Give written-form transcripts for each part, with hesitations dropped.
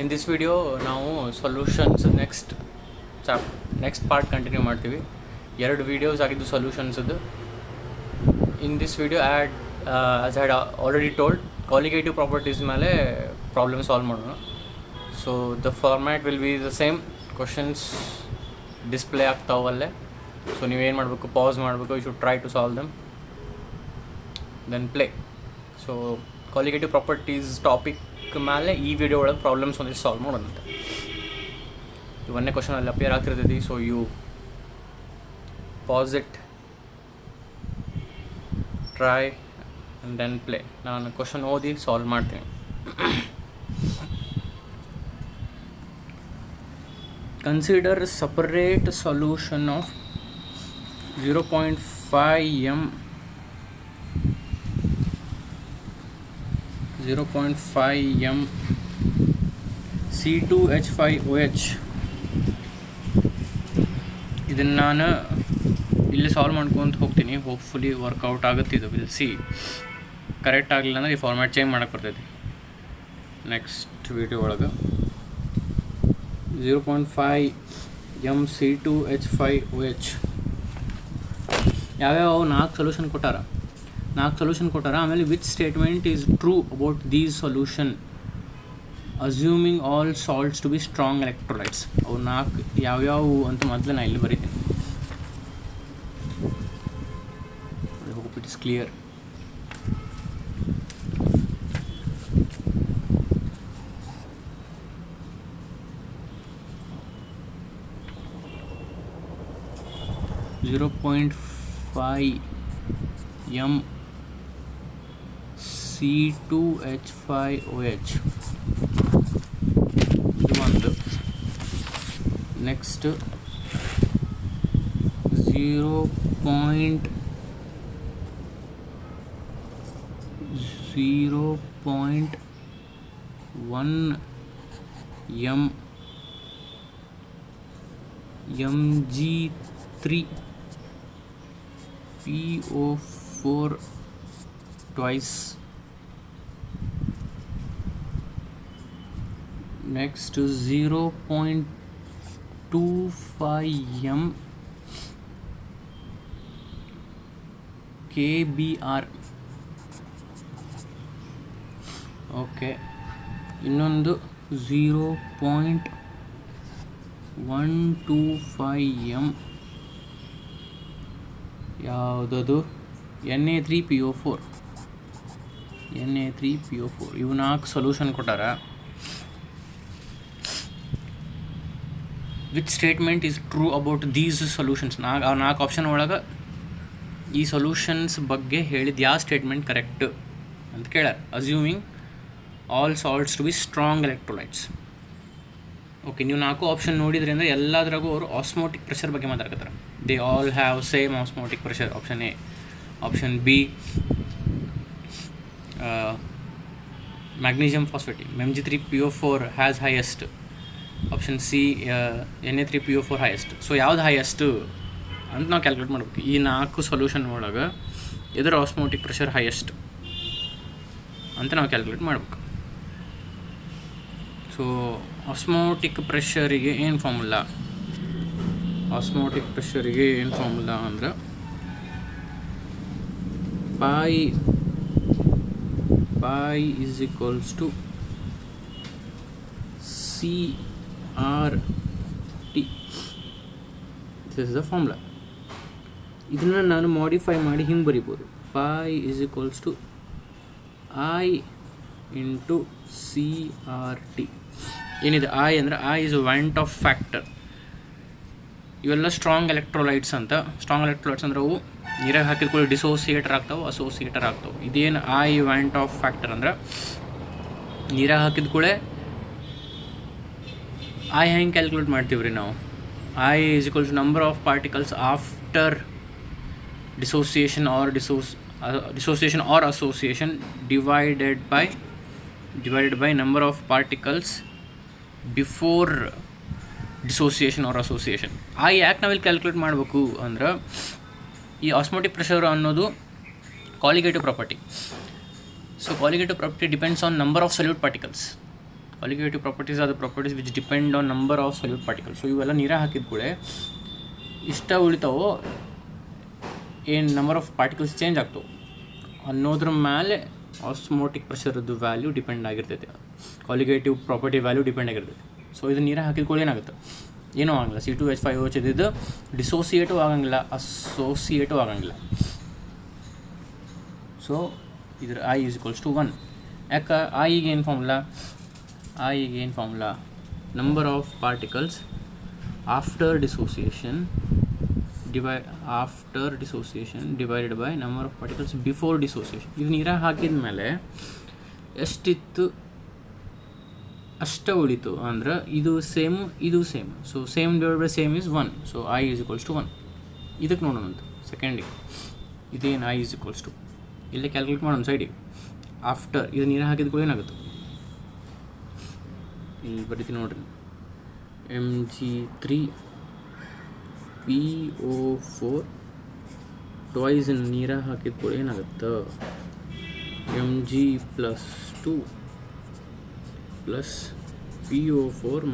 In this video ನಾವು solutions next part continue ಮಾಡ್ತೀವಿ. 2 videos ಆಗಿದ್ದು ಸೊಲ್ಯೂಷನ್ಸದ್ದು. In this video as had already told colligative properties ಮೇಲೆ problem solve ಮಾಡೋಣ. So the format will be the same. Questions display ಆಗ್ತಾವಲ್ಲೇ. So ನೀವೇನು ಮಾಡಬೇಕು, pass ಮಾಡಬೇಕು, you should try to solve them then play. So colligative properties topic ಮೇಲೆ ಈ video ಒಳಗೆ problems ಒಂದಿಷ್ಟು ಸಾಲ್ವ್ ಮಾಡೋದಂತೆ. ಇವನ್ನೇ ಕ್ವಶನ್ ಅಲ್ಲಿ ಅಪಿಯರ್ ಆಗ್ತಿರ್ತೈತಿ. So you pass it, try and then play. ನಾನು ಕ್ವಶನ್ ಓದಿ ಸಾಲ್ವ್ ಮಾಡ್ತೀನಿ. Consider separate solution of 0.5 m C2H5OH. ಇದನ್ನು ನಾನು ಇಲ್ಲಿ ಸಾಲ್ವ್ ಮಾಡ್ಕೊತ ಹೋಗ್ತೀನಿ. ಹೋಪ್ಫುಲಿ ವರ್ಕೌಟ್ ಆಗುತ್ತೆ. ಇದು ವಿಲ್ ಸಿ. ಕರೆಕ್ಟ್ ಆಗಲಿಲ್ಲ ಅಂದರೆ ಈ ಫಾರ್ಮ್ಯಾಟ್ ಚೇಂಜ್ ಮಾಡೋಕ್ಕೆ ಬರ್ತೈತಿ ನೆಕ್ಸ್ಟ್ ವಿಡಿಯೋ ಒಳಗೆ. 0.5 m C2H5OH ಯಾವ್ಯಾವ 4 ಸೊಲ್ಯೂಷನ್ ಕೊಟ್ಟಾರ. ಆಮೇಲೆ which statement is true about these solution assuming all salts to be strong electrolytes. ಅವು 4 ಯಾವ್ಯಾವು ಅಂತ ಮೊದಲು ನಾನು ಇಲ್ಲಿ ಬರೀತೀನಿ. I hope it is clear. m C2H5OH ಇದು ಒಂದು. Next 0.1 m Mg3PO4 twice. Next 0.25 m KBr. Okay, ಇನ್ನೊಂದು 0.125 m ಯಾವುದದು Na3PO4. ಇವು 4 ಸೊಲ್ಯೂಷನ್ ಕೊಟ್ಟಾರ. Which statement is true about these solutions. 4 option ಒಳಗೆ ಈ ಸೊಲ್ಯೂಷನ್ಸ್ ಬಗ್ಗೆ ಹೇಳಿದ ಯಾವ ಸ್ಟೇಟ್ಮೆಂಟ್ ಕರೆಕ್ಟ್ ಅಂತ ಕೇಳ್ಯಾರ. Assuming all salts to be strong electrolytes. Okay, ನೀವು 4 ಆಪ್ಷನ್ ನೋಡಿದ್ರಿ ಅಂದರೆ ಎಲ್ಲದ್ರಾಗೂ ಅವರು ಆಸ್ಮೋಟಿಕ್ ಪ್ರೆಷರ್ ಬಗ್ಗೆ ಮಾತಾಡ್ತಾರೆ. They all have same osmotic pressure. Option A. Option B magnesium phosphate Mg3PO4 has highest. Option C Na3PO4 highest. So ಯಾವ್ದು highest ಅಂತ ನಾವು calculate ಮಾಡ್ಬೇಕು. ಈ 4 ಸೊಲ್ಯೂಷನ್ ಒಳಗೆ ಇದರ ಆಸ್ಮೋಟಿಕ್ ಪ್ರೆಷರ್ ಹೈಯೆಸ್ಟ್ ಅಂತ ನಾವು ಕ್ಯಾಲ್ಕುಲೇಟ್ ಮಾಡ್ಬೇಕು. ಸೊ ಆಸ್ಮೋಟಿಕ್ ಪ್ರೆಷರಿಗೆ ಏನು ಫಾರ್ಮುಲಾ? ಅಂದ್ರೆ pi is equals to CRT. This is the formula. ಇದನ್ನು ನಾನು ಮಾಡಿಫೈ ಮಾಡಿ ಹಿಂಗೆ ಬರಿಬೋದು. pi is equals to I into CRT. ಏನಿದೆ I ಅಂದರೆ I is want of factor. ಇವೆಲ್ಲ ಸ್ಟ್ರಾಂಗ್ ಎಲೆಕ್ಟ್ರೋಲೈಟ್ಸ್ ಅಂತ. ಸ್ಟ್ರಾಂಗ್ ಎಲೆಕ್ಟ್ರೋಲೈಟ್ಸ್ ಅಂದ್ರೆ ಅವು ನೀರಾಗ ಹಾಕಿದ್ಕೊಳ್ಳಿ ಡಿಸೋಸಿಯೇಟರ್ ಆಗ್ತಾವೆ, ಅಸೋಸಿಯೇಟರ್ ಆಗ್ತಾವೆ. ಇದೇನು I want of factor ಅಂದ್ರೆ ನೀರಾಗ ಹಾಕಿದ್ಕೊಳ್ಳೆ I ಹೆಂಗೆ ಕ್ಯಾಲ್ಕುಲೇಟ್ ಮಾಡ್ತೀವಿ ರೀ ನಾವು? I is equals to number of particles after dissociation or association divided by number of particles before dissociation or association. ಯಾಕೆ ನಾವಿಲ್ಲಿ ಕ್ಯಾಲ್ಕುಲೇಟ್ ಮಾಡಬೇಕು ಅಂದ್ರೆ ಈ ಆಸ್ಮೋಟಿಕ್ ಪ್ರೆಷರ್ ಅನ್ನೋದು colligative property. So colligative property depends on number of solute particles. Colligative properties are the properties which depend on number of solute particles. So ಇವೆಲ್ಲ ನೀರಾಗ ಹಾಕಿದ ಕೂಡಲೇ ಇಷ್ಟ ಉಳಿತಾವೋ ಏನು ನಂಬರ್ ಆಫ್ ಪಾರ್ಟಿಕಲ್ಸ್ ಚೇಂಜ್ ಆಗ್ತವೆ ಅನ್ನೋದ್ರ ಮೇಲೆ ಆಸ್ಮೋಟಿಕ್ ಪ್ರೆಷರ್ದು ವ್ಯಾಲ್ಯೂ ಡಿಪೆಂಡ್ ಆಗಿರ್ತೈತೆ. ಕಾಲಿಗೇಟಿವ್ ಪ್ರಾಪರ್ಟಿ ವ್ಯಾಲ್ಯೂ ಡಿಪೆಂಡ್ ಆಗಿರ್ತೈತೆ. ಸೊ ಇದು ನೀರಾಗ ಹಾಕಿದ ಕೂಡಲೇ ಏನಾಗುತ್ತೆ, ಏನೂ ಆಗಂಗಿಲ್ಲ. C2H5OH ಇದ್ದಿದ್ದು ಡಿಸೋಸಿಯೇಟಿವ್ ಆಗಂಗಿಲ್ಲ, ಅಸೋಸಿಯೇಟಿವ್ ಆಗಂಗಿಲ್ಲ. ಸೊ ಇದ್ರ I = 1. ಯಾಕೆ ಐಗೆ ಏನು formula number of particles after dissociation divided by number of particles before dissociation. ಇದು ನೀರಾಗ ಹಾಕಿದ ಮೇಲೆ ಎಷ್ಟಿತ್ತು ಅಷ್ಟ ಉಳಿತು ಅಂದ್ರೆ ಇದು same. So same divide by same is 1. So I = 1. ಇದಕ್ಕೆ ನೋಡೋಣ ಅಂತ ಸೆಕೆಂಡಿಗೆ ಇದೇನು I = ಇಲ್ಲೇ ಕ್ಯಾಲ್ಕುಲೇಟ್ ಮಾಡೋಣ ಸೈಡಿಗೆ. ಆಫ್ಟರ್ ಇದು ನೀರು ಹಾಕಿದ ಕೂಡ ಏನಾಗುತ್ತೆ, ಇಲ್ಲಿ ಬರೀತೀನಿ ನೋಡ್ರಿ, Mg3PO4 ಟ್ವೈಸ್ ನೀರಾಗ ಹಾಕಿದ ಕೂಡ ಏನಾಗುತ್ತೆ, Mg+2 + PO4 -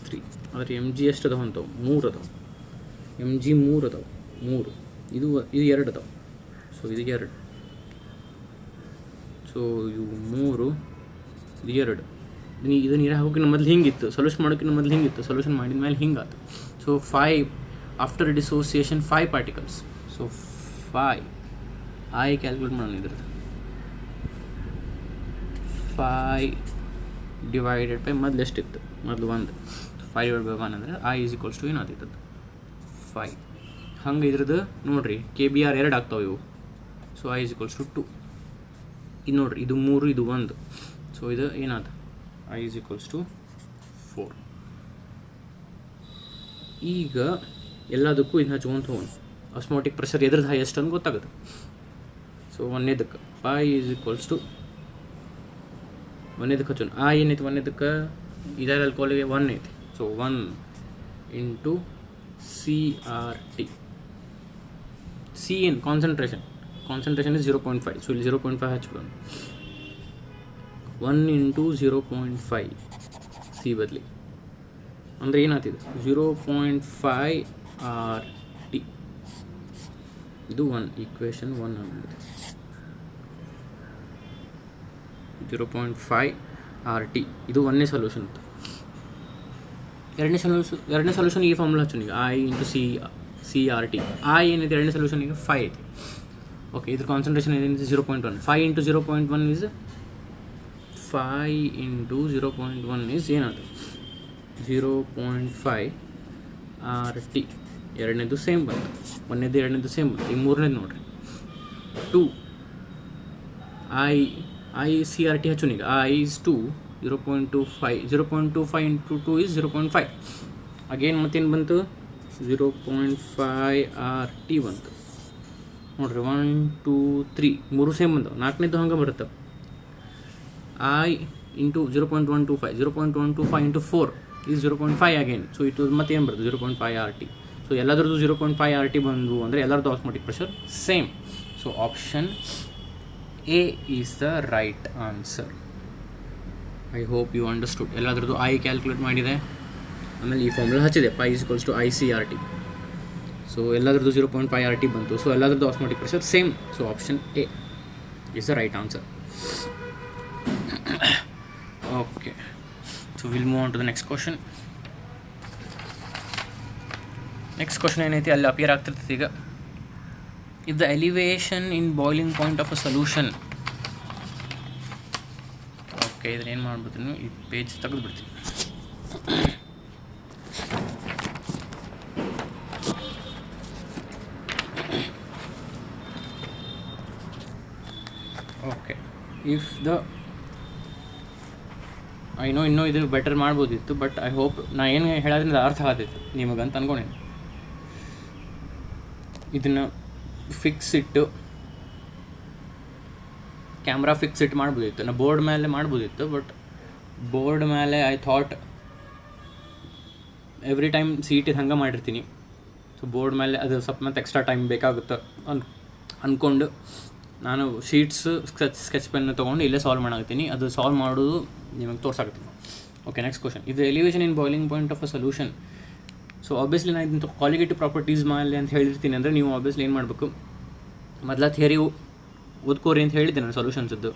3. ಆದರೆ Mg ಎಷ್ಟು ಅದಾವ ಅಂತವು, 3 ಅದಾವೆ. Mg 3 ಅದಾವೆ, 3. ಇದು 2 ಅದಾವೆ. ಸೊ ಇದು 2. ಸೊ ಇವು 3, ಇದು 2. ಇದು ನೀರು ಹಾಕೋಕ್ಕಿಂತ ಮೊದಲು ಹಿಂಗಿತ್ತು, ಸೊಲ್ಯೂಷನ್ ಮಾಡೋಕ್ಕಿಂತ ಮೊದಲು ಹಿಂಗಿತ್ತು, ಸೊಲ್ಯೂಷನ್ ಮಾಡಿದ ಮೇಲೆ ಹಿಂಗಾತು. So 5 after dissociation 5 particles. So 5 I calculate ಮಾಡೋಣ. ಇದ್ರದ್ದು 5 ಡಿವೈಡೆಡ್ ಬೈ ಮೊದಲು ಎಷ್ಟಿತ್ತು, ಮೊದಲು 1. 5 / 1 ಅಂದರೆ I = ಏನಾಗ್ತಿತ್ತು 5. ಹಂಗೆ ಇದ್ರದ್ದು ನೋಡಿರಿ KBR 2 ಆಗ್ತಾವೆ ಇವು. So I = 2. ಇದು ನೋಡಿರಿ, ಇದು 3, ಇದು 1. ಸೊ ಇದು ಏನಾದ I = 4. ಈಗ ಎಲ್ಲದಕ್ಕೂ ಇದನ್ನ ಹಚ್ಕೊಂತ ಹೋಗೋಣ. ಆಸ್ಮೋಟಿಕ್ ಪ್ರೆಷರ್ ಎದ್ರದ್ದು ಹೈಯೆಸ್ಟ್ ಅಂತ ಗೊತ್ತಾಗುತ್ತೆ. ಸೊ ಒಂದನೇದಕ್ಕೆ I = ಒಂದನೇದಕ್ಕೆ ಹಚ್ಚೋಣ. ಏನೈತಿ ಒಂದನೇದಕ್ಕೆ, ಇದರಲ್ಲಿ ಕೋಲಿಗೆ 1 ಐತಿ. So 1 × CRT. C ಏನು ಕಾನ್ಸಂಟ್ರೇಷನ್ is 0.5. ಸೊ ಇಲ್ಲಿ 0.5 ಹಚ್ಬಿಡೋಣ. 1 × 0.5 C ಬದಲಿ ಅಂದರೆ ಏನಾಗ್ತಿದೆ 0.5 RT. ಇದು 1 ಈಕ್ವೇಷನ್ 1 ಆಗಿದೆ. 0.5 RT ಇದು ಒಂದನೇ ಸೊಲ್ಯೂಷನ್. ಎರಡನೇ ಸೊಲ್ಯೂಷನ್ ಈ ಫಾರ್ಮುಲಾ ಹಚ್ಚೋಣ. ಈಗ I × CRT. ಏನಿದೆ ಎರಡನೇ ಸೊಲ್ಯೂಷನಿಗೆ 5 ಐತಿ. ಓಕೆ, ಇದ್ರ ಕಾನ್ಸಂಟ್ರೇಷನ್ ಏನಿದೆ 0.1. 5 × 0.1 ಇಸ್ 5 × 0.1 ಇಸ್ ಏನಾದ್ರು 0.5 RT. ಎರಡನೇದು ಸೇಮ್ ಬಂತು, ಒಂದನೇದು ಎರಡನೇದು ಸೇಮ್ ಬಂತು. ಈಗ ಮೂರನೇದು ನೋಡ್ರಿ 2 CRT ಹಚ್ಚೋಣ. ಈಗ I is 2, 0.25 × 2 is 0.5. ಅಗೇನ್ ಮತ್ತೇನು ಬಂತು 0.5 RT ಬಂತು. ನೋಡ್ರಿ 1 2 3 ಮೂರು ಸೇಮ್ ಬಂದವು. ನಾಲ್ಕನೇದು ಹಂಗೆ ಬರುತ್ತೆ I × 0.125 × 4 is 0.5 ಅಗೇನ್. ಸೊ ಇದು ಮತ್ತೆ ಏನು ಬರುತ್ತೆ 0.5 RT. ಸೊ ಎಲ್ಲದ್ರದ್ದು 0.5 RT ಬಂದು ಅಂದರೆ ಎಲ್ಲರದ್ದು osmotic pressure same. So option A is the right answer. I hope you understood. ಎಲ್ಲದ್ರದ್ದು I ಕ್ಯಾಲ್ಕುಲೇಟ್ ಮಾಡಿದೆ, ಆಮೇಲೆ ಈ ಫಾರ್ಮುಲಾ ಹಚ್ಚಿದೆ π = ICRT. ಸೊ ಎಲ್ಲದ್ರದ್ದು 0.5 RT ಬಂತು. ಸೊ ಎಲ್ಲದ್ರದ್ದು osmotic pressure same. So option A is the right answer. Okay, so will move on to the next question. Next question ಏನೈತಿ ಅಲ್ಲಿ ಅಪಿಯರ್ ಆಗ್ತಿರ್ತದೆ ಈಗ. If the elevation in boiling point of a solution. Okay, ಇದನ್ನ ಏನು ಮಾಡ್ಬಿಡ್ತೀನಿ, ಈ page ತೆಗೆದುಬಿಡ್ತೀನಿ. Okay, if the ಇನ್ನೂ ಇದು ಬೆಟರ್ ಮಾಡ್ಬೋದಿತ್ತು, ಬಟ್ ಐ ಹೋಪ್ ನಾ ಏನು ಹೇಳೋದ್ರಿಂದ ಅರ್ಥ ಆಗತ್ತಿತ್ತು ನಿಮಗಂತ ಅಂದ್ಕೊಂಡೇನು. ಇದನ್ನು ಫಿಕ್ಸ್ ಇಟ್ಟು ಕ್ಯಾಮ್ರಾ ಫಿಕ್ಸ್ ಇಟ್ಟು ಮಾಡ್ಬೋದಿತ್ತು, ನಾ ಬೋರ್ಡ್ ಮೇಲೆ ಮಾಡ್ಬೋದಿತ್ತು. ಬಟ್ ಬೋರ್ಡ್ ಮೇಲೆ ಐ ಥಾಟ್ ಎವ್ರಿ ಟೈಮ್ ಸೀಟಿಗೆ ಹಂಗೆ ಮಾಡಿರ್ತೀನಿ. ಸೊ ಬೋರ್ಡ್ ಮೇಲೆ ಅದು ಸ್ವಲ್ಪ ಮತ್ತು ಎಕ್ಸ್ಟ್ರಾ ಟೈಮ್ ಬೇಕಾಗುತ್ತೆ ಅಂದ್ಕೊಂಡು ನಾನು ಶೀಟ್ಸ್ ಸ್ಕೆಚ್ ಪೆನ್ ತೊಗೊಂಡು ಇಲ್ಲೇ ಸಾಲ್ವ್ ಮಾಡಾಕತ್ತೀನಿ. ಅದು ಸಾಲ್ವ್ ಮಾಡೋದು ನಿಮಗೆ ತೋರ್ಸಾಕತ್ತೀನಿ. Okay, next question. If the elevation in boiling point of a solution. So obviously ನಾನು ಇದನ್ನು ಕ್ವಾಲಿಟೇಟಿವ್ ಪ್ರಾಪರ್ಟೀಸ್ ಮೇಲೆ ಅಂತ ಹೇಳಿರ್ತೀನಿ ಅಂದರೆ ನೀವು ಆಬ್ವಿಯಸ್ಲಿ ಏನು ಮಾಡಬೇಕು, ಮೊದಲ ಥಿಯರಿ ಓದ್ಕೋರಿ ಅಂತ ಹೇಳಿದ್ದೆ ನಾನು ಸೊಲ್ಯೂಷನ್ಸದ್ದು.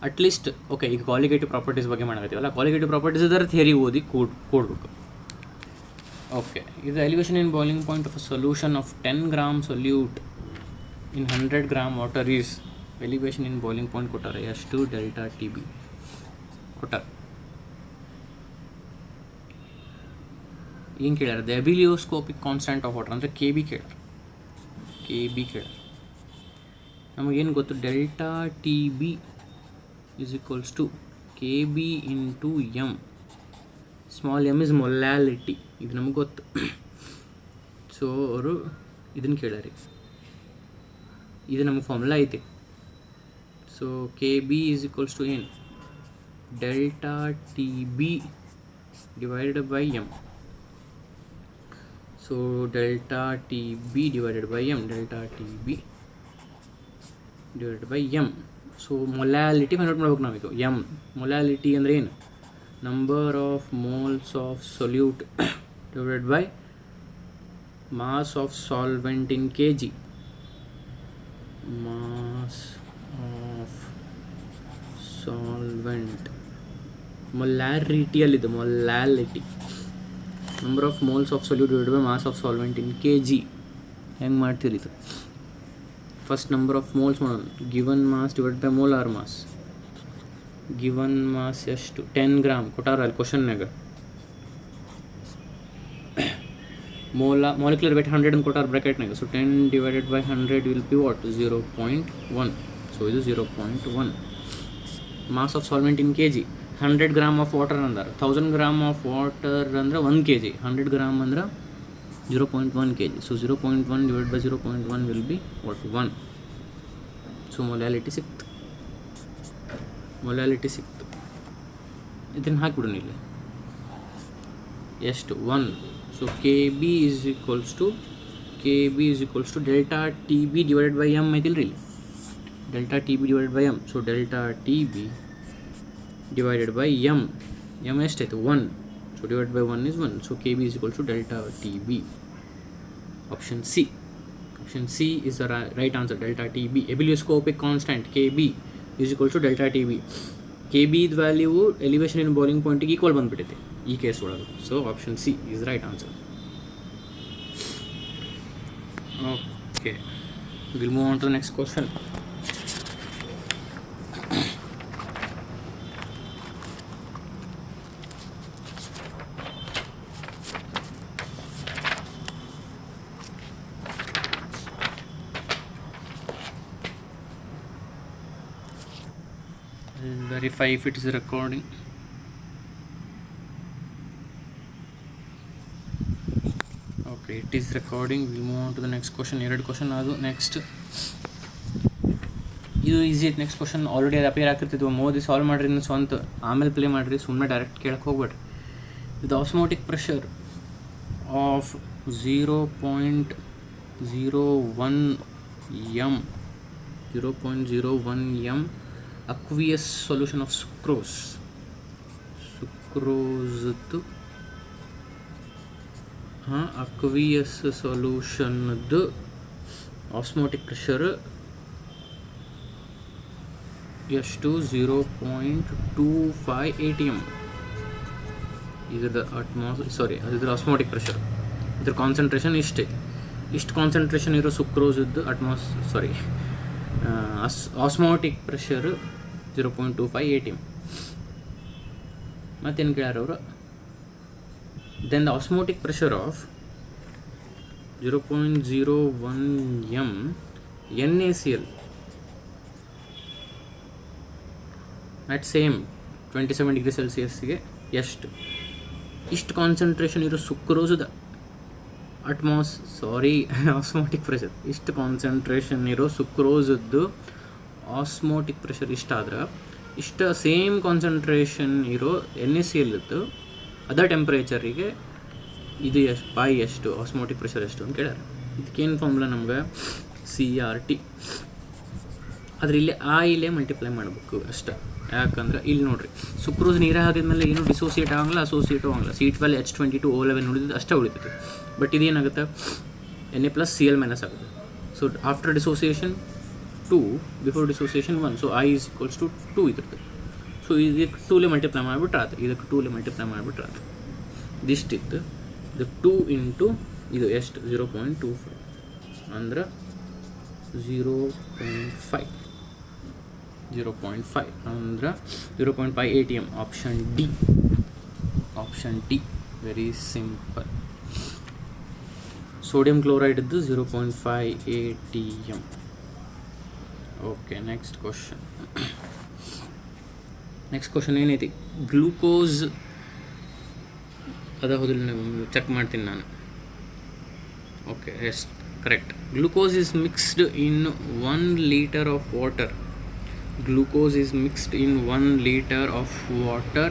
ಅಟ್ಲೀಸ್ಟ್ ಓಕೆ, ಈಗ ಕ್ವಾಲಿಟೇಟಿವ್ ಪ್ರಾಪರ್ಟೀಸ್ ಬಗ್ಗೆ ಮಾಡಕತ್ತೀವಲ್ಲ, ಕ್ವಾಲಿಟೇಟಿವ್ ಪ್ರಾಪರ್ಟೀಸ್ ಅದರ ಥಿಯರಿ ಓದಿ ಕೊಡಬೇಕು. ಓಕೆ, ಇದು elevation in boiling point of a solution of 10 grams solute in 100 grams water is. Elevation in boiling point ಕೊಟ್ಟಾರೆ, ಎಷ್ಟು ಡೆಲ್ಟಾ ಟಿ ಬಿ ಕೊಟ್ಟಾರೆ. ಏನು ಕೇಳ್ಯಾರ? The ebullioscopic constant of water ಅಂದರೆ ಕೆ ಬಿ ಕೇಳ್ಯಾರ. ನಮಗೇನು ಗೊತ್ತು? Delta T B is equals to kb into m. Small m is molality, ಇದು ನಮಗೆ ಗೊತ್ತು. ಸೊ ಅವರು ಇದನ್ನು ಕೇಳ್ಯಾರಿ, ಇದು ನಮಗೆ ಫಾರ್ಮುಲಾ ಐತೆ. So K B is equals to ಏನು? Delta T B divided by M. So delta T B divided by M, delta T B divided by M. So molality find out ಮಾಡ್ಬೇಕು ನಾವೀಗ. M molality ಅಂದರೆ ಏನು? Number of moles of solute divided by mass of solvent in K G. Mass of solvent ಮೊಲ್ಯಾರಿಟಿಯಲ್ಲಿದೆ, molality number of moles of solute divided by mass of solvent in K G. ಹೆಂಗೆ ಮಾಡ್ತೀರಿ ಇದು? First number of moles ಮಾಡೋಣ. Given mass divide by molar mass. Given mass ಎಷ್ಟು? 10 grams ಕೊಟ್ಟಾರ ಅಲ್ಲಿ ಕ್ವಶನ್ನಾಗ. Molecular wait 100 ಅಂತ ಕೊಟ್ಟಾರ ಬ್ರ್ಯಾಕೆಟ್ನಾಗ. So 10 divided by 100 will be what? 0.1. So ಇದು 0.1. Mass of solvent in K G. 100 grams of water ಅಂದಾರೆ. 1000 grams of water ಅಂದ್ರೆ 1 kg. 100 grams ಅಂದ್ರೆ 0.1 kg. So 0.1 divided by 0.1 will be what? 1. So ಮೊಲ್ಯಾಲಿಟಿ ಸಿಕ್ತು. ಇದನ್ನು ಹಾಕಿಬಿಡೋಣ ಇಲ್ಲಿ. ಎಷ್ಟು? 1. So K B is equals to delta T B divided by M ಐತಿಲ್ರಿ ಇಲ್ಲಿ. Delta T B divided by M. So delta T B divided by M. M ಎಷ್ಟಾಯಿತು? 1. So divided by 1 is 1. So kb is equal to delta tb. Option C is the right answer. Delta tb. Ebullioscopic constant kb is equal to delta tb. kb is value elevation in boiling point equal ಬಂದ್ಬಿಟ್ಟಿದೆ ಈ case ಒಳಗೆ. So option C is the right answer. Okay, we'll move on to the next question. Verify if it is recording. Okay, it is recording. We'll move on to the next question. ಎರಡು question ಅದು next. ಇದು easy ಐತೆ. Next question already ಅದು appear ಆಗ್ತಿರ್ತಿದ್ವು. Modi solve ಮಾಡಿರಿ ನೀವು ಸ್ವಂತ, ಆಮೇಲೆ play ಮಾಡಿರಿ, ಸುಮ್ಮನೆ ಡೈರೆಕ್ಟ್ ಕೇಳಕ್ಕೆ ಹೋಗ್ಬೇಡ್ರಿ. ಇದು osmotic pressure of 0.01 m. 0.01 m aqueous solution of sucrose. aqueous solution ದು ಆಸ್ಮೋಟಿಕ್ ಪ್ರೆಷರ್ ಎಷ್ಟು? 0.258 m. ಇದ್ರ ಅದ್ರ ಆಸ್ಮೋಟಿಕ್ ಪ್ರೆಷರ್, ಇದ್ರ ಕಾನ್ಸಂಟ್ರೇಷನ್ ಇಷ್ಟೇ. ಇಷ್ಟು ಕಾನ್ಸಂಟ್ರೇಷನ್ ಇರೋ ಸುಕ್ರೋಸದ್ದು ಆಸ್ಮೋಟಿಕ್ ಪ್ರೆಷರ್ 0.258 m. ಮತ್ತೇನು ಕೇಳ್ಯಾರ ಅವರು? Then the osmotic pressure of 0.01 m NaCl at same 27 degree ಸೆಲ್ಸಿಯಸ್ಗೆ ಎಷ್ಟು? ಇಷ್ಟು ಕಾನ್ಸಂಟ್ರೇಷನ್ ಇರೋ ಸುಕ್ರೋಸದ ಆಸ್ಮೋಟಿಕ್ ಪ್ರೆಷರ್, ಇಷ್ಟು ಕಾನ್ಸಂಟ್ರೇಷನ್ ಇರೋ ಸುಕ್ರೋಸದ್ದು ಆಸ್ಮೋಟಿಕ್ ಪ್ರೆಷರ್ ಇಷ್ಟಾದ್ರೆ, ಇಷ್ಟು ಸೇಮ್ ಕಾನ್ಸಂಟ್ರೇಷನ್ ಇರೋ NaCl ಅದ ಟೆಂಪ್ರೇಚರಿಗೆ ಇದು ಎಷ್ಟು ಆಸ್ಮೋಟಿಕ್ ಪ್ರೆಷರ್ ಎಷ್ಟು ಅಂತ ಕೇಳ್ಯಾರ. ಇದಕ್ಕೇನು ಫಾರ್ಮುಲಾ ನಮ್ಗೆ? CRT. ಆದರೆ ಇಲ್ಲಿ ಇಲ್ಲೇ ಮಲ್ಟಿಪ್ಲೈ ಮಾಡಬೇಕು ಅಷ್ಟೇ. ಯಾಕಂದ್ರೆ ಇಲ್ಲಿ ನೋಡಿರಿ, ಸುಕ್ರೋಸ್ ನೀರು ಹಾಕಿದ್ಮೇಲೆ ಏನು ಡಿಸೋಸಿಯೇಟ್ ಆಗಲ್ಲ, ಅಸೋಸಿಯೇಟು ಆಗಲ್ಲ. C12 H22 O11 ಉಳಿದಿದ್ದು ಅಷ್ಟೇ ಉಳಿತೈತೆ. ಬಟ್ ಇದೇನಾಗುತ್ತೆ, Na+Cl- ಆಗುತ್ತೆ. So after dissociation 2, before dissociation 1. So I = 2 ಇದ್ರದ್ದು. ಸೊ ಇದಕ್ಕೆ 2ಲೇ ಮಲ್ಟಿಪ್ಲೈ ಮಾಡಿಬಿಟ್ರೆ ಆಯ್ತು, ಇದಕ್ಕೆ 2ಲೇ ಮಲ್ಟಿಪ್ಲೈ ಮಾಡಿಬಿಟ್ರೆ ಆಯ್ತು. ಇದಿಷ್ಟಿತ್ತು. ಇದು 2 ಇಂಟು ಇದು ಎಷ್ಟು 0.25 ಅಂದ್ರೆ 0.5 ಅಂದ್ರೆ 0.5 ATM. Option D very simple. Sodium ಕ್ಲೋರೈಡ್ದು 0.5 ATM. ಓಕೆ, ನೆಕ್ಸ್ಟ್ ಕ್ವಶನ್ ಏನೈತಿ, ಗ್ಲೂಕೋಸ್ ಅದ ಹೋದಿಲ್ಲ, ಚೆಕ್ ಮಾಡ್ತೀನಿ ನಾನು. Okay, yes correct. Glucose is mixed in 1 liter of water. Glucose is mixed in 1 liter of water.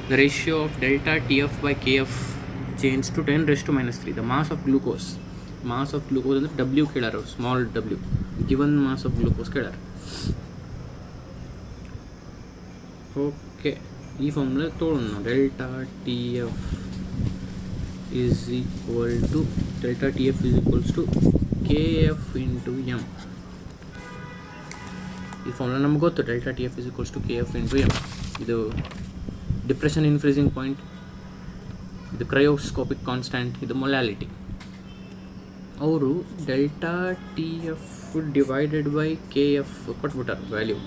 The ratio of delta TF by KF changed to 10⁻⁻3. The mass of glucose ಅಂದರೆ W ಕೇಳಾರ, small w. Given mass of glucose ಕೇಳಾರ. Okay, ಈ formula ತೊಗೊಳ್ಳೋಣ ನಾವು. Delta T F is equals to KF into M. ಈ formula ನಮ್ಗೆ ಗೊತ್ತು, delta T F is to KF into M. ಇದು ಡಿಪ್ರೆಷನ್ ಇನ್ ಫ್ರೀಸಿಂಗ್ ಪಾಯಿಂಟ್, ಇದು ಕ್ರಯೋಸ್ಕೋಪಿಕ್ ಕಾನ್ಸ್ಟೆಂಟ್, ಇದು ಮೊಲಾಲಿಟಿ. ಅವರು delta T F divided by KF ಕೊಟ್ಬಿಟ್ಟಾರೆ value.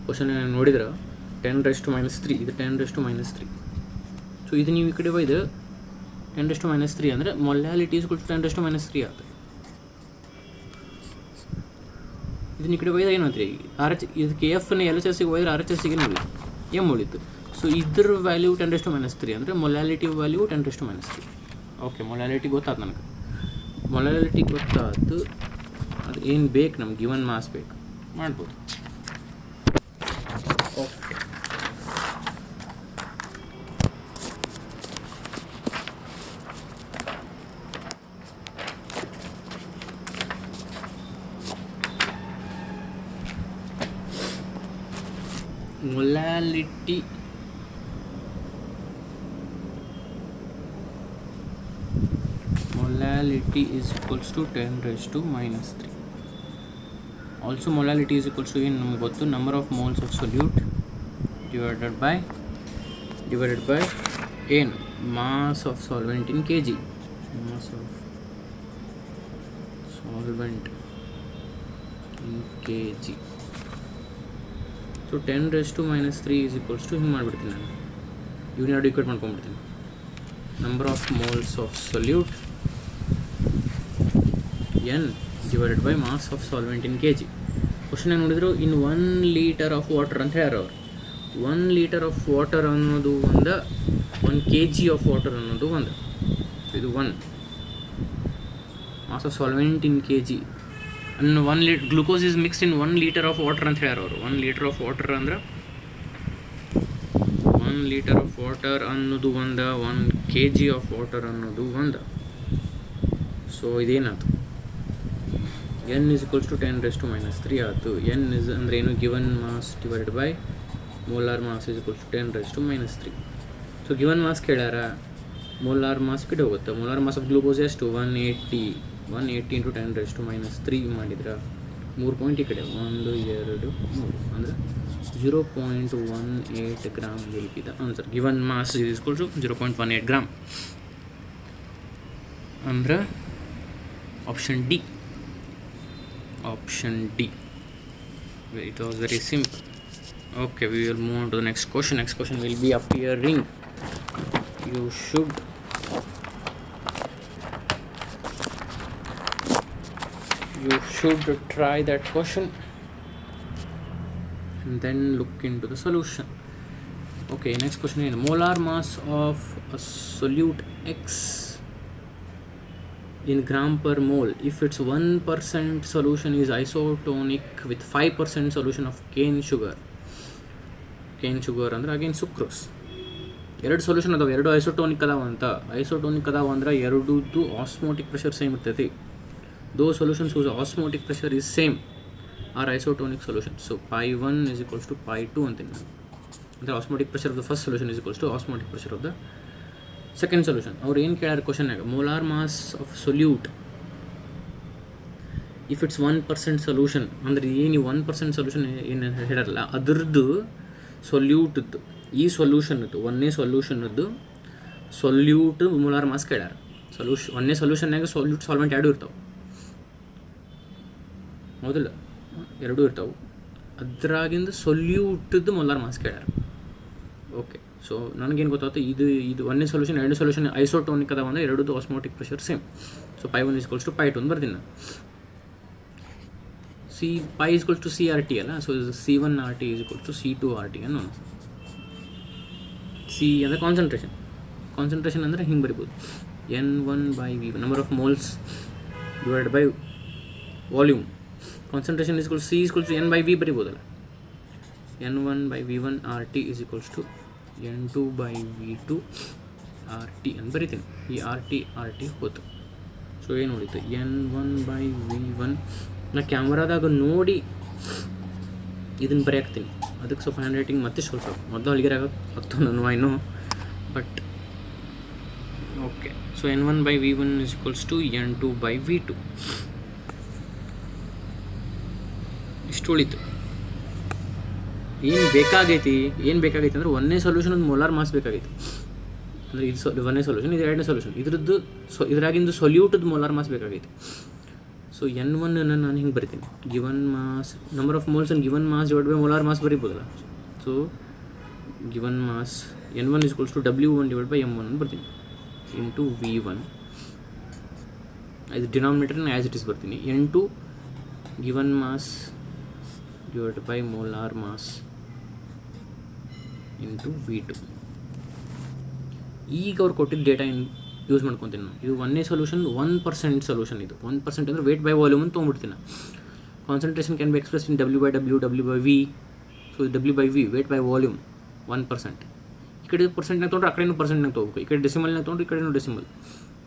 Question ನೋಡಿದ್ರೆ 10⁻³ ಇದು 10⁻³. ಸೊ ಇದು ನೀವು ಈ ಕಡೆ ಒಯ್ದು 10⁻³ ಅಂದರೆ ಮೊಲಾಲಿಟಿ ಈಸ್ ಈಕ್ವಲ್ ಟು 10⁻³ ಆಗುತ್ತೆ. ಇದನ್ನ ಈ ಕಡೆ ಒಯ್ದಾಗ ಏನಂತ್ರಿ, ಇದು KF-ನ LHSಗೆ ಒಯ್ದ್ರೆ RHSಗೆ ನೋಡಿ ಎಮ್ ಉಳಿತು. ಸೊ ಇದ್ರ ವ್ಯಾಲ್ಯೂ 10⁻³ ಅಂದರೆ ಮೊಲಾಲಿಟಿ ವ್ಯಾಲ್ಯೂ 10⁻³. ಓಕೆ, ಮೊಲಾಲಿಟಿ ಗೊತ್ತಾಯ್ತು ನನಗೆ. ಮೊಲಾಲಿಟಿ ಗೊತ್ತಾಯ್ತು, ಅದು ಏನು ಬೇಕು ನಮ್ಗೆ, ಗಿವನ್ ಮಾಸ್ ಬೇಕು, ಮಾಡ್ಬೋದು. Okay, molality is equals to 10⁻⁻3. also molality is equals to ಏನು ನಮ್ಗೆ ಗೊತ್ತು, number of moles of solute divided by ಏನು mass of solvent in kg. mass of solvent in kg. So 10⁻³ is equals to ಹಿಂಗೆ ಮಾಡಿಬಿಡ್ತೀನಿ ನಾನು, ಇವನ್ನ ಎರಡು equate ಮಾಡ್ಕೊಂಡ್ಬಿಡ್ತೀನಿ. Number of moles of solute N divided by mass of solvent in KG. Question ನೋಡಿದ್ರು, in 1 liter of water ಅಂತ ಹೇಳ್ಯಾರ ಅವರು. 1 liter ಆಫ್ ವಾಟರ್ ಅನ್ನೋದು ಒಂದು, 1 kg ಆಫ್ ವಾಟರ್ ಅನ್ನೋದು ಒಂದು. ಇದು 1 mass of solvent in KG. 1 liter glucose is mixed in 1 liter of water ಅಂತ ಹೇಳ್ಯಾರ ಅವರು. 1 liter ಆಫ್ ವಾಟರ್ ಅಂದ್ರೆ 1 liter ಆಫ್ ವಾಟರ್ ಅನ್ನೋದು ಒಂದು, 1 kg ಆಫ್ ವಾಟರ್ ಅನ್ನೋದು ಒಂದು. ಸೊ ಇದೇನಾಯ್ತು, N is equals to 10⁻³ ಆಯಿತು. N is ಅಂದರೆ ಏನು, given mass divided by molar mass is equals to 10⁻⁻3. So given mass ಕೇಳ್ಯಾರ, ಮೋಲಾರ್ ಮಾಸ್ ಕಡೆ ಹೋಗುತ್ತೆ. ಮೋಲಾರ್ ಮಾಸ್ ಆಫ್ ಗ್ಲೂಕೋಸ್ ಎಷ್ಟು 180 ಇಂಟು 10⁻³ ಮಾಡಿದ್ರೆ 3 ಪಾಯಿಂಟ್ ಈ ಕಡೆ 1 2 3 ಅಂದರೆ 0.18 gram will be the answer. Given mass is equal to 0.18 gram ಅಂದ್ರೆ option D. It was very simple. Okay, we will move on to the next question. Next question will be appearing. You should try that question and then look into the solution. Okay, next question is molar mass of a solute X in gram per mole if its 1% solution is isotonic with 5% solution of cane sugar ಅಂದ್ರೆ again sucrose. ಎರಡು solution ಅದಾವೆ, ಎರಡು isotonic ಅದಾವ ಅಂತ. Isotonic ಅದಾವ ಅಂದ್ರೆ ಎರಡೂದ್ದು osmotic pressure same ಇರ್ತೈತಿ. Those solutions whose osmotic pressure is same are isotonic solution. So pi 1 is equals to pi 2 ಅಂತೀನಿ ನಾನು. ಅಂದರೆ osmotic pressure of the first solution is equals to osmotic pressure of the second solution. ಅವ್ರು ಏನು ಕೇಳ್ಯಾರ ಕ್ವಶನ್ನಾಗ, molar mass of solute if it's 1% solution, ಅಂದರೆ ಏನು 1% solution ಏನು ಹೇಳಲ್ಲ ಅದ್ರದ್ದು ಸೊಲ್ಯೂಟದ್ದು, ಈ ಸೊಲ್ಯೂಷನ್ದು ಒಂದೇ ಸೊಲ್ಯೂಷನ್ದು ಸೊಲ್ಯೂಟ್ ಮೋಲಾರ್ ಮಾಸ್ ಕೇಳ್ಯಾರ. ಒಂದೇ ಸೊಲ್ಯೂಷನ್ನಾಗ ಸೊಲ್ಯೂಟ್ ಸಾಲ್ವೆಂಟ್ ಎರಡೂ ಇರ್ತಾವೆ, ಹೌದಿಲ್ಲ, ಎರಡೂ ಇರ್ತಾವೆ. ಅದ್ರಾಗಿಂದ ಸೊಲ್ಯೂಟದ್ದು ಮೋಲಾರ್ ಮಾಸ್ ಕೇಳ್ಯಾರ. ಓಕೆ, ಸೊ ನನಗೇನು ಗೊತ್ತಾಗುತ್ತೆ, ಇದು ಒಂದೇ ಸೊಲ್ಯೂಷನ್ ಎರಡನೇ ಸೊಲ್ಯೂಷನ್ ಐಸೋಟೋನಿಕ್ ಅದಾವ ಅಂದರೆ ಎರಡೂ osmotic pressure same. So pi 1 is equals to pi 2 ಅಂತ ಬರ್ತೀನಿ ನಾನು. pi is equals to CRT ಅಲ್ಲ, so C1 RT is equals to C2 RT ಅನ್ನೋ. ಸಿ ಅಂದರೆ ಕಾನ್ಸಂಟ್ರೇಷನ್ ಅಂದರೆ ಹಿಂಗೆ ಬರಿಬೋದು, N1/V1 number of moles divided by volume. Concentration is equals to C is equals to N/V ಬರಿಬೋದಲ್ಲ. N1/V1 RT is equals to N2/V2 RT ಅಂತ ಬರಿತೀನಿ. ಈ RT ಹೋತು. So ಏನು ಉಳಿತು, N1/V1. ನಾ ಕ್ಯಾಮ್ರಾದಾಗ ನೋಡಿ ಇದನ್ನು ಬರೆಯಾಕ್ತೀನಿ, ಅದಕ್ಕೆ ಸ್ವಲ್ಪ ಹ್ಯಾಂಡ್ ರೈಟಿಂಗ್ ಮತ್ತೆ ಸ್ವಲ್ಪ ಮೊದಲು ಅಲ್ಲಿಗೆ ಆಗ್ತು ನಾನು I know, but okay. So N1/V1 is equals to N2/V2 ಇಷ್ಟು ಉಳಿತು. ಏನು ಬೇಕಾಗೈತಿ ಅಂದರೆ ಒಂದೇ ಸೊಲ್ಯೂಷನ್ ಒಂದು ಮೋಲಾರ್ ಮಾಸ್ ಬೇಕಾಗೈತಿ. ಅಂದರೆ ಇದು ಒಂದೇ ಸೊಲ್ಯೂಷನ್, ಇದು ಎರಡನೇ ಸೊಲ್ಯೂಷನ್, ಇದ್ರದ್ದು ಇದ್ರಾಗಿಂದು ಸೊಲ್ಯೂಟದ್ದು ಮೋಲಾರ್ ಮಾಸ್ ಬೇಕಾಗೈತಿ. ಸೊ N1 ನಾನು ಹಿಂಗೆ ಬರಿತೀನಿ, given mass number of moles and given mass divide by molar mass ಬರಿಬೋದಲ್ಲ. So given mass N1 is equals to W1 divided by M1 ಅಂತ ಬರ್ತೀನಿ ಇಂಟು V1. ಇದು ಡಿನಾಮಿನೇಟರ್ನ ಆ್ಯಸ್ ಇಟ್ ಇಸ್ ಬರ್ತೀನಿ, N2 given mass divided by molar mass into V2. ಈಗ ಅವ್ರು ಕೊಟ್ಟಿದ್ದ data use ಮಾಡ್ಕೊತೀನಿ ನಾನು. ಇದು ಒಂದೇ ಸೊಲ್ಯೂಷನ್ 1% ಸೊಲ್ಯೂಷನ್, ಇದು 1% ಅಂದರೆ ವೇಟ್ ಬೈ ವಾಲ್ಯೂಮ್ ಅಂತ ತೊಗೊಂಡ್ಬಿಡ್ತೀನಿ ನಾನು. Concentration can be express in W/W/V. So W/V weight by volume 1%. ಈ ಕಡೆ ಪರ್ಸೆಂಟ್ನಾಗ ತೊಗೊಂಡ್ರೆ ಆ ಕಡೆನೂ ಪರ್ಸೆಂಟ್ನಾಗ ತೊಗೋಬೇಕು, ಈ ಕಡೆ ಡೆಸಿಮಲ್ನಾಗ ತೊಗೊಂಡ್ರೆ ಈ ಕಡೆನೂ ಡೆಸಿಮಲ್.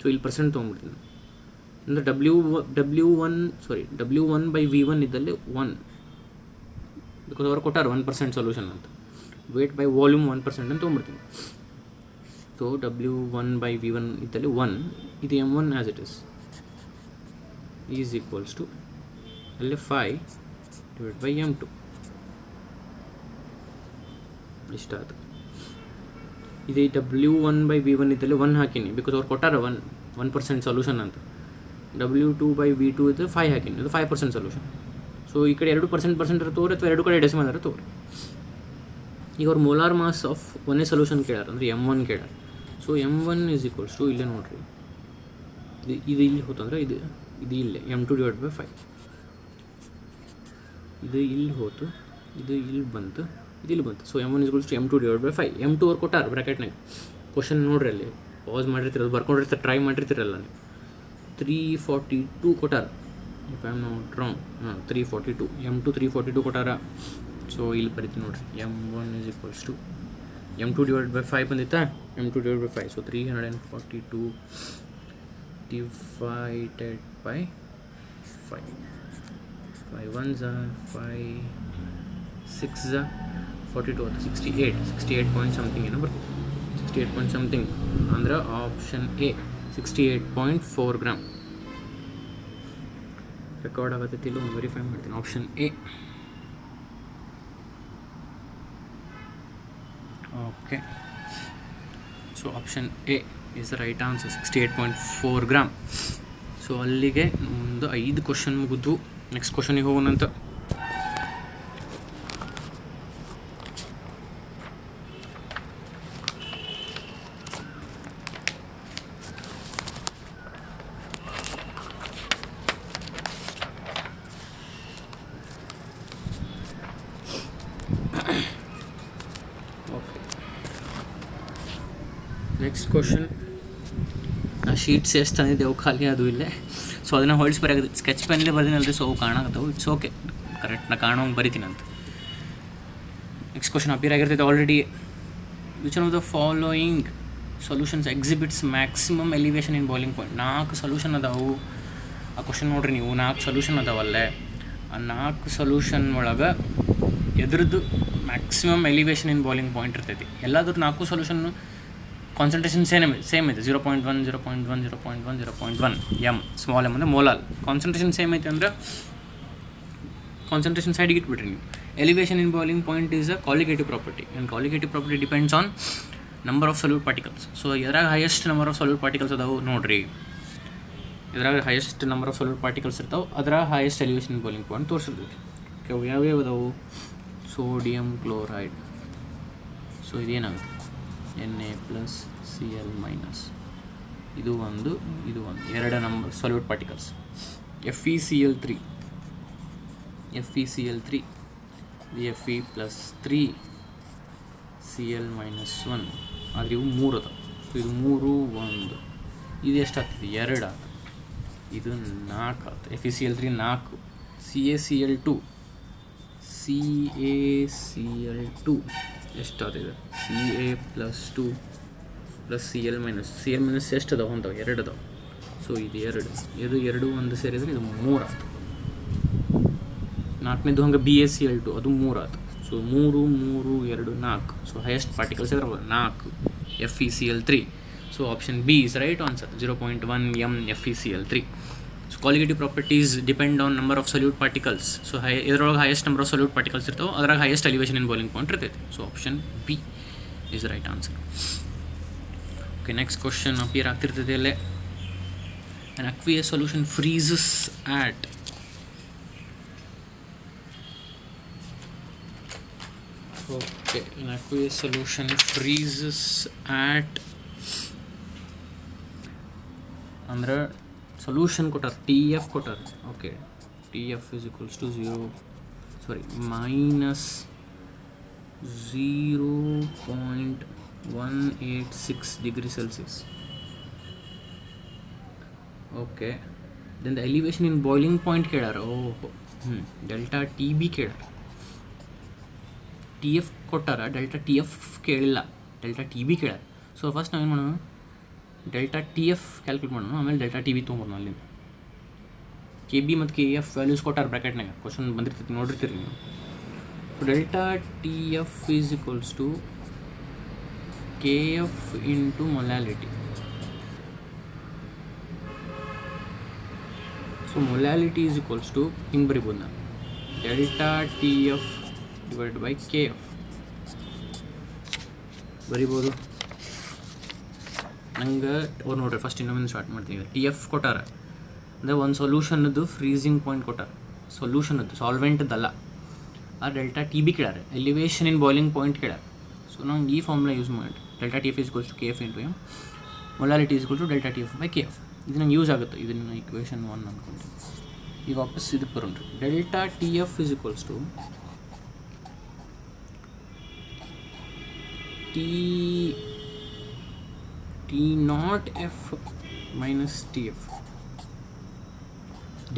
ಸೊ ಇಲ್ಲಿ ಪರ್ಸೆಂಟ್ ತೊಗೊಂಡ್ಬಿಡ್ತೀನಿ ಅಂದರೆ W1/V1 ಇದ್ದಲ್ಲಿ 1, ಬಿಕಾಸ್ ಅವ್ರು ಕೊಟ್ಟಾರ 1% ಸೊಲ್ಯೂಷನ್ ಅಂತ. ವೇಟ್ ಬೈ ವಾಲ್ಯೂಮ್ 1% ಅಂತ ತೊಗೊಂಡ್ಬಿಡ್ತೀನಿ. ಸೊ W1/V1 ಇದ್ದಲ್ಲಿ 1, ಇದು M1 as it is equals to ಅಲ್ಲಿ 5 ಡಿವೈಡ್ ಬೈ M2 ಇಷ್ಟ ಆಯ್ತು. ಇದು W1/V1 ಇದ್ದಲ್ಲಿ 1 ಹಾಕೀನಿ, ಬಿಕಾಸ್ ಅವ್ರು ಕೊಟ್ಟಾರ 1% ಸೊಲ್ಯೂಷನ್ ಅಂತ. W2/V2 ಇದ್ದರೆ 5 ಹಾಕೀನಿ, ಅದು 5% ಸೊಲ್ಯೂಷನ್. ಸೊ ಈ ಕಡೆ 2% ತೋರಿ ಅಥವಾ ಎರಡು ಕಡೆ ಡೆಸಿಮಲ್ ಅಂದರೆ ತೋರಿ. ಈಗ ಅವ್ರು ಮೋಲಾರ್ ಮಾಸ್ ಆಫ್ ಒಂದೇ ಸೊಲ್ಯೂಷನ್ ಕೇಳ್ಯಾರ ಅಂದರೆ M1 ಕೇಳ್ಯಾರ. ಸೊ M1 is equals to ಇಲ್ಲೇ ನೋಡಿರಿ, ಇದು ಇಲ್ಲಿ ಹೋತಂದ್ರೆ ಇದು ಇಲ್ಲೇ M2 divided by 5. ಇದು ಇಲ್ಲಿ ಹೋತು, ಇದು ಇಲ್ಲಿ ಬಂತು, ಇದು ಇಲ್ಲಿ ಬಂತು. So M1 is equals to M2 divided by 5. M2 ಅವ್ರು ಕೊಟ್ಟಾರ ಬ್ರ್ಯಾಕೆಟ್ನಾಗ. ಕ್ವಶನ್ ನೋಡ್ರಿ, ಅಲ್ಲಿ ಪಾಸ್ ಮಾಡಿರ್ತೀರಲ್ಲ, ಬರ್ಕೊಂಡಿರ್ತಾರೆ, ಟ್ರೈ ಮಾಡಿರ್ತೀರಲ್ಲ ನೀವು. 342 ಕೊಟ್ಟಾರ, if I am not wrong. 342 M2 342 ಕೊಟ್ಟಾರ. ಸೊ ಇಲ್ಲಿ ಬರಿತೀನಿ ನೋಡಿರಿ, M1 is equals to M2 divided by 5 ಬಂದಿತ್ತಾ, M2 divided by 5. So 342 divided by 5. 5 1s 5 6 42 68 point something ಏನೋ ಬರ್ತದೆ. 68 ಪಾಯಿಂಟ್ ಸಮಥಿಂಗ್ ಅಂದ್ರೆ ಆಪ್ಷನ್ ಎ 68.4 ಗ್ರಾಮ್. ರೆಕಾರ್ಡ್ ಆಗತ್ತೈತಿ ಇಲ್ಲ ಒಂದು ವೆರಿಫೈ ಮಾಡ್ತೀನಿ. Option A. Okay, so option A is the right answer, 68.4 gram. So ಅಲ್ಲಿಗೆ ಒಂದು 5 question ಮುಗಿದು next ಕ್ವಶನಿಗೆ ಹೋಗೋಣಂತ. Next question, ಆ ಶೀಟ್ಸ್ ಎಷ್ಟು ತಂದಿದ್ದೆವು ಖಾಲಿ ಅದು ಇಲ್ಲೇ. ಸೊ ಅದನ್ನು ಹೊಳ್ಸಿ ಬರೆಯೋದು, ಸ್ಕೆಚ್ ಪೆನ್ಲೇ ಬರ್ದಿನಲ್ರಿ, ಸೊ ಅವು ಕಾಣಾಕತ್ತವು. ಇಟ್ಸ್ ಓಕೆ, ಕರೆಕ್ಟ್ ನಾ ಕಾಣೋಂಗೆ ಬರಿತೀನಿ ಅಂತ. ನೆಕ್ಸ್ಟ್ ಕ್ವಶನ್ ಅಪಿಯರ್ ಆಗಿರ್ತೈತೆ already. Which one of the following solutions exhibits maximum elevation in boiling point. 4 solution ಅದಾವು. ಆ ಕ್ವಶನ್ ನೋಡ್ರಿ ನೀವು, 4 ಸೊಲ್ಯೂಷನ್ ಅದಾವಲ್ಲೇ. ಆ 4 ಸೊಲ್ಯೂಷನ್ ಒಳಗೆ ಎದ್ರದ್ದು maximum elevation in boiling point ಇರ್ತೈತಿ. ಎಲ್ಲಾದ್ರೂ 4 ಸೊಲ್ಯೂಷನ್ನು ಕಾನ್ಸಂಟ್ರೇಷನ್ ಸೇಮ್ ಐತೆ 0.1 0.1 0.1 0.1 ಎಮ್ ಸ್ಮಾಲ್ ಎಮ್ ಅಂದರೆ ಮೋಲಾಲ್. ಕಾನ್ಸಂಟ್ರೇಷನ್ ಸೇಮ್ ಐತೆ ಅಂದ್ರೆ ಕಾನ್ಸಂಟ್ರೇಷನ್ ಸೈಡಿಗೆ ಇಟ್ಬಿಟ್ರಿ ನೀವು. Elevation in boiling point is a colligative property and colligative property depends on number of solute particles. So ಎದ್ರಾಗ highest number of solute particles ಅದಾವೆ ನೋಡಿರಿ. ಇದ್ರಾಗ highest number of solute particles ಇರ್ತಾವೆ, ಅದರ highest elevation in boiling point ತೋರಿಸಿದ್ವಿ. Okay, ಯಾವ್ಯಾವ ಅದಾವು? Sodium chloride. So ಇದೇನಾಗುತ್ತೆ Na+Cl-, ಇದು ಒಂದು ಎರಡು number solute particles. FeCl3 Fe+3 Cl-1 ಆದರೆ ಇವು 3 ಅದ. ಸೊ ಇದು 3 1 ಇದು ಎಷ್ಟಾಗ್ತದೆ? 2 ಆತ. ಇದು 4 ಆತ. FeCl3 4. CaCl2 ಎಷ್ಟಾದಿದೆ? Ca+2 + Cl-. Cl- ಎಷ್ಟು ಅದಾವೆ? ಹೊಂದವು 2 ಅದಾವೆ. ಸೊ ಇದು 2 ಒಂದು ಸೇರಿದರೆ ಇದು 3 ಆಯ್ತು. 4ನೇದು ಹಂಗೆ BaCl2 ಅದು 3 ಆಯ್ತು. ಸೊ 3 3 2 4. ಸೊ ಹೈಯೆಸ್ಟ್ ಪಾರ್ಟಿಕಲ್ಸ್ ಇದ್ರೆ 4 FeCl3. So option B is right answer, 0.1 m FeCl3. So colligative properties depend on number of solute particles. So ಇದರೊಳಗೆ highest number of solute particles ಇರ್ತಾವೆ, ಅದ್ರಾಗ highest elevation in boiling point ಇರ್ತೈತೆ. So option B is right answer. Okay, next question appear ಆಗ್ತಿರ್ತದೆ ಅಲ್ಲೇ. An aqueous solution freezes at an aqueous solution freezes at ಅಂದ್ರೆ ಸೊಲ್ಯೂಷನ್ ಕೊಟ್ಟಾರ, TF ಕೊಟ್ಟಾರ. Okay, TF is equals to -0.186 degree Celsius. Okay, then the elevation in boiling point ಕೇಳಾರ. Delta TB ಕೇಳಾರ. TF ಕೊಟ್ಟಾರ, delta TF ಕೇಳಿಲ್ಲ, ಡೆಲ್ಟಾ TB ಕೇಳಾರ. So first ನಾವೇನು ಮಾಡೋಣ? ಡೆಲ್ಟಾ TF ಕ್ಯಾಲ್ಕುಲೇಟ್ ಮಾಡೋಣ, ಆಮೇಲೆ ಡೆಲ್ಟಾ TB ತೊಗೊಂಬೋಣ. ಅಲ್ಲಿಂದ KB ಮತ್ತು KF ವ್ಯಾಲ್ಯೂಸ್ ಕೊಟ್ಟಾರ ಬ್ರ್ಯಾಕೆಟ್ನಾಗ. ಕ್ವಶನ್ ಬಂದಿರ್ತೈತಿ, ನೋಡಿರ್ತೀರಿ ನೀವು. Delta TF is equals to KF into molality. So molality is equals to ಹಿಂಗೆ ಬರಿಬೋದು ನಾನು, delta TF divide by KF ಬರಿಬೋದು. ನಂಗೆ ಅವ್ರು ನೋಡ್ರಿ, ಫಸ್ಟ್ ಇನ್ನೊಂದು ಸ್ಟಾರ್ಟ್ ಮಾಡ್ತೀನಿ. TF ಕೊಟ್ಟಾರ ಅಂದರೆ ಒಂದು ಸೊಲ್ಯೂಷನ್ದು ಫ್ರೀಸಿಂಗ್ ಪಾಯಿಂಟ್ ಕೊಟ್ಟಾರ, ಸೊಲ್ಯೂಷನ್ದು ಸಾಲ್ವೆಂಟ್ದಲ್ಲ. ಆ ಡೆಲ್ಟಾ TB ಕೇಳಾರ, ಎಲಿವೇಷನ್ ಇನ್ ಬಾಯ್ಲಿಂಗ್ ಪಾಯಿಂಟ್ ಕೇಳಾರ. ಸೊ ನಂಗೆ ಈ ಫಾರ್ಮುಲಾ ಯೂಸ್ ಮಾಡಿ, delta TF is equals to KF into M, molality is equal to delta TF by KF. ಇದು ನಂಗೆ ಯೂಸ್ ಆಗುತ್ತೆ, ಇದನ್ನು ಇಕ್ವೇಷನ್ 1 ಅಂದ್ಕೊಂಡು. ಈಗ ವಾಪಸ್ ಇದಕ್ಕೆ ಬರೋಣ್ರಿ. Delta TF is equals to T0F minus TF.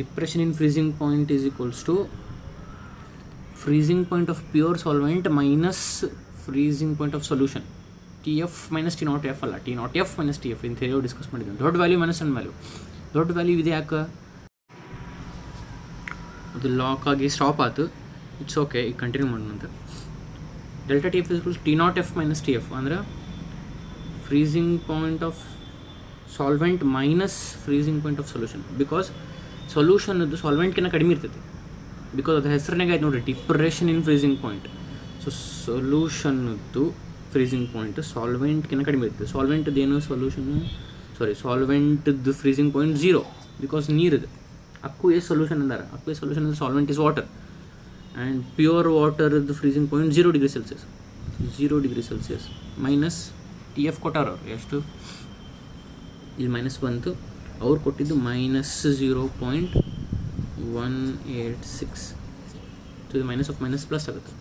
Depression in freezing point is equals to freezing point of pure solvent minus freezing point of solution. TF minus T0F ಅಲ್ಲ, T0F minus TF in theory discuss ಮಾಡಿದ್ದೆ. ದೊಡ್ಡ value minus ಸಣ್ಣ value. ದೊಡ್ಡ value ಇದೆ ಯಾಕೆ? ಅದು lock ಆಗಿ stop ಆಯ್ತು. ಇಟ್ಸ್ ಓಕೆ, ಈಗ ಕಂಟಿನ್ಯೂ ಮಾಡೋಣಂತೆ. Delta TF is equals to T0F minus TF ಅಂದರೆ freezing point of solvent minus freezing point of solution. Because ಸೊಲ್ಯೂಷನ್ದು ಸಾಲ್ವೆಂಟ್ಕಿಂತ ಕಡಿಮೆ ಇರ್ತೈತಿ. ಬಿಕಾಸ್ ಅದ್ರ ಹೆಸರಿನಾಗ ಆಯ್ತು ನೋಡಿರಿ, depression in freezing point. So ಸೊಲ್ಯೂಷನ್ದು ಫ್ರೀಸಿಂಗ್ ಪಾಯಿಂಟ್ ಸಾಲ್ವೆಂಟ್ಕಿಂತ ಕಡಿಮೆ ಇರ್ತದೆ. ಸಾಲ್ವೆಂಟ್ದು ಏನು ಸಾಲ್ವೆಂಟ್ದು ಫ್ರೀಸಿಂಗ್ ಪಾಯಿಂಟ್ 0, ಬಿಕಾಸ್ ನೀರಿದೆ. ಅಕ್ವೇಸ್ ಸೊಲ್ಯೂಷನ್ ಅಂದಾರ. Aqueous solution solvent is water and pure ವಾಟರ್ದು freezing point 0 degree Celsius. 0 degree Celsius minus TF ಕೊಟ್ಟಾರ ಅವ್ರು. ಎಷ್ಟು? ಇಲ್ಲಿ ಮೈನಸ್ ಬಂತು, ಅವ್ರು ಕೊಟ್ಟಿದ್ದು -0.186. ಸೊ ಇದು ಮೈನಸ್ ಆಫ್ ಮೈನಸ್ ಪ್ಲಸ್ ಆಗುತ್ತೆ.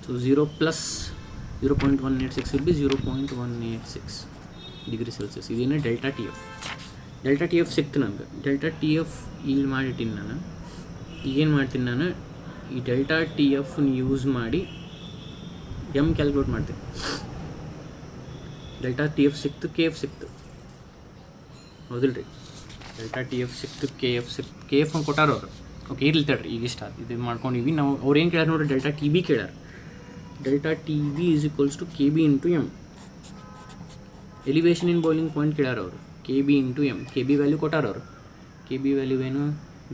So 0 plus 0.186 will be 0.186 degree Celsius. ಇದೇನೇ ಡೆಲ್ಟಾ TF. ಡೆಲ್ಟಾ TF ಸಿಕ್ತು ನನಗೆ. ಡೆಲ್ಟಾ TF ಇಲ್ಲಿ ಮಾಡಿಟ್ಟಿನಿ ನಾನು. ಈಗೇನು ಮಾಡ್ತೀನಿ ನಾನು, ಈ ಡೆಲ್ಟಾ TFನ ಯೂಸ್ ಮಾಡಿ M ಕ್ಯಾಲ್ಕುಲೇಟ್ ಮಾಡ್ತೀನಿ. ಡೆಲ್ಟಾ TF ಸಿಕ್ತು, KF ಸಿಕ್ತು, ಹೌದಿಲ್ಲ ರೀ? ಡೆಲ್ಟಾ TF ಸಿಕ್ತು, KF ಸಿಕ್ತು. KF ಕೊಟ್ಟಾರ ಅವರು ಓಕೆ ಇರ್ಲಿ ತಡ್ರಿ, ಈಗ ಇಷ್ಟ ಇದು ಮಾಡ್ಕೊಂಡಿವಿ ನಾವು. ಅವ್ರು ಏನು ಕೇಳ್ಯಾರ ನೋಡ್ರಿ, ಡೆಲ್ಟಾ ಟಿ ಬಿ ಕೇಳ್ಯಾರ. Delta T B is equals to K B into M. Elevation in boiling point ಕೇಳ್ಯಾರ ಅವರು, K B into M. K B value ಕೊಟ್ಟಾರ ಅವರು. ಕೆ ಬಿ ವ್ಯಾಲ್ಯೂ ಏನು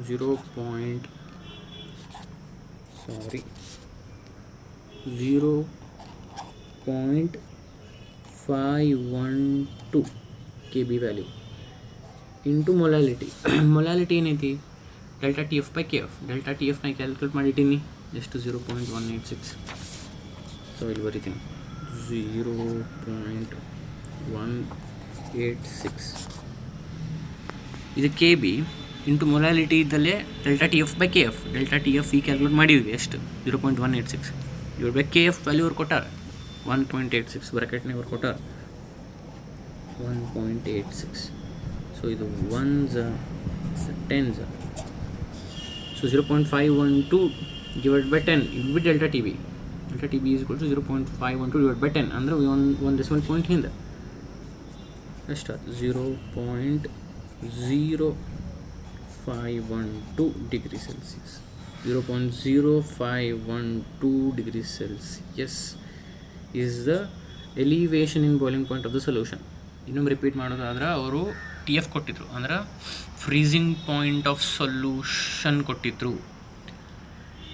0.512 K B value into molality. Molality ಏನೈತಿ, delta T F by K F. Delta T ಎಫ್ನ calculate ಮಾಡಿಟ್ಟೀನಿ ಎಷ್ಟು 0.186. So ಇಲ್ಲಿ ಬರೀತೀನಿ 0.186. ಇದು ಕೆ ಬಿ ಇಂಟು ಮೊಲಾಲಿಟಿ ಇದ್ದಲ್ಲೇ delta T F by K F. Delta T F ಈ ಕ್ಯಾಲ್ಕುಲೇಟ್ ಮಾಡಿದ್ವಿ ಎಷ್ಟು 0.186 ಇವ್ರು ಬೈ ಕೆ ಎಫ್ ವ್ಯಾಲ್ಯೂ ಅವ್ರು ಕೊಟ್ಟಾರ 1.86 ಬ್ರಾಕೆಟ್ನಾಗ ಅವ್ರು ಕೊಟ್ಟಾರ 1.86. ಸೊ ಇದು 1s 10s. So 0.512 divide by 10 ಇದು B delta T B. Delta T B is equal to 0.512 divide by 10 ಅಂದರೆ ಒಂದು ಡೆಸಿಮಲ್ ಪಾಯಿಂಟ್ ಹಿಂದೆ ಎಷ್ಟು 0.0512 degree Celsius. 0.0512 degree Celsius is the elevation in boiling point of the solution. ಇನ್ನೊಮ್ಮೆ repeat ಮಾಡೋದಾದ್ರೆ ಅವರು T F ಕೊಟ್ಟಿದ್ರು, ಅಂದ್ರೆ ಫ್ರೀಸಿಂಗ್ ಪಾಯಿಂಟ್ ಆಫ್ ಸೊಲ್ಯೂಷನ್ ಕೊಟ್ಟಿದ್ರು.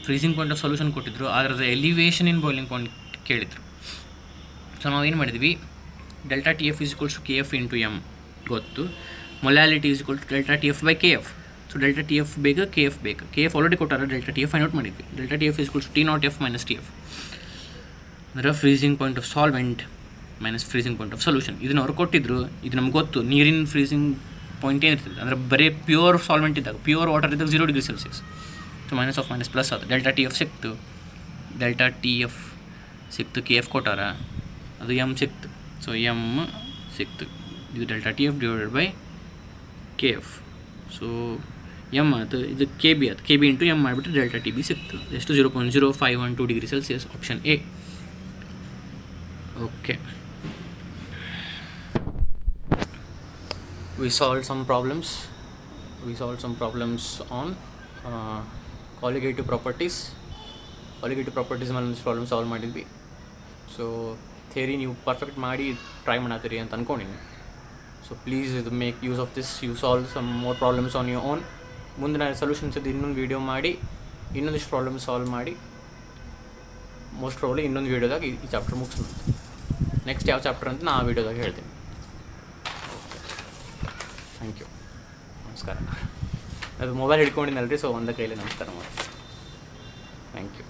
ಫ್ರೀಸಿಂಗ್ ಪಾಯಿಂಟ್ ಆಫ್ ಸೊಲ್ಯೂಷನ್ ಕೊಟ್ಟಿದ್ರು, ಅದರದ ಎಲಿವೇಶನ್ ಇನ್ ಬಾಯ್ಲಿಂಗ್ ಪಾಯಿಂಟ್ ಕೇಳಿದರು. ಸೊ ನಾವು ಏನು ಮಾಡಿದ್ವಿ, delta T F is equals to K F into M ಗೊತ್ತು. Molality is equal to delta T F by K F. So delta T F ಬೇಕು, K F ಬೇಕು. K F already ಕೊಟ್ಟಾರ, delta T F find out ಮಾಡಿದ್ವಿ. Delta T F is equals to T not F minus T F, ಅಂದರೆ freezing point of solvent minus freezing point of solution. ಇದನ್ನು ಅವ್ರು ಕೊಟ್ಟಿದ್ರು, ಇದು ನಮ್ಗೆ ಗೊತ್ತು. ನೀರಿನ ಫ್ರೀಸಿಂಗ್ ಪಾಯಿಂಟ್ ಏನಿರ್ತದೆ ಅಂದರೆ ಬರೀ ಪ್ಯೂರ್ ಸಾಲ್ವೆಂಟ್ ಇದ್ದಾಗ, ಪ್ಯೂರ್ ವಾಟರ್ ಇದ್ದಾಗ 0 degree Celsius. So minus of minus plus ಅದು. ಡೆಲ್ಟಾ ಟಿ ಎಫ್ ಸಿಕ್ತು, ಡೆಲ್ಟಾ ಟಿ ಎಫ್ ಸಿಕ್ತು, ಕೆ ಎಫ್ ಕೊಟ್ಟಾರ, ಅದು ಎಮ್ ಸಿಕ್ತು. ಸೊ ಎಮ್ ಸಿಕ್ತು, ಇದು delta T F divided by K F. So M ಆಯ್ತು, ಇದು ಕೆ ಬಿ ಆಯ್ತು. ಕೆ ಬಿ ಇಂಟು ಎಮ್ ಮಾಡಿಬಿಟ್ರೆ ಡೆಲ್ಟಾ ಟಿ ಬಿ ಸಿಕ್ತು ಎಷ್ಟು 0.0512 degree Celsius. Option A. Okay, we solved some problems on colligative properties ಮೇಲೆ ಒಂದು ಪ್ರಾಬ್ಲಮ್ ಸಾಲ್ವ್ ಮಾಡಿದ್ವಿ. So theory ನೀವು ಪರ್ಫೆಕ್ಟ್ ಮಾಡಿ ಟ್ರೈ ಮಾಡತ್ತೀರಿ ಅಂತ ಅಂದ್ಕೊಂಡಿನಿ. ಸೊ ಪ್ಲೀಸ್ ಇದು make use of this, you solve some more problems on your own. ಮುಂದೆ ನಾನು ಸೊಲ್ಯೂಷನ್ಸ್ ಇದು ಇನ್ನೊಂದು ವೀಡಿಯೋ ಮಾಡಿ ಇನ್ನೊಂದಿಷ್ಟು ಪ್ರಾಬ್ಲಮ್ ಸಾಲ್ವ್ ಮಾಡಿ ಮೋಸ್ಟ್ ಪ್ರಾಬ್ಲಿ ಇನ್ನೊಂದು ವೀಡಿಯೋದಾಗ ಈ ಚಾಪ್ಟರ್ ಮುಗಿಸೋಣ. ನೆಕ್ಸ್ಟ್ ಯಾವ ಚಾಪ್ಟರ್ ಅಂತ ನಾ ಆ ವೀಡಿಯೋದಾಗ ಹೇಳ್ತೀನಿ. ಥ್ಯಾಂಕ್ ಯು, ನಮಸ್ಕಾರ. ಅದು ಮೊಬೈಲ್ ಹಿಡ್ಕೊಂಡಿನಲ್ರಿ, ಸೊ ಒಂದೇ ಕೈಯಲ್ಲಿ ನಮಸ್ಕಾರ ಮಾಡಿ. Thank you.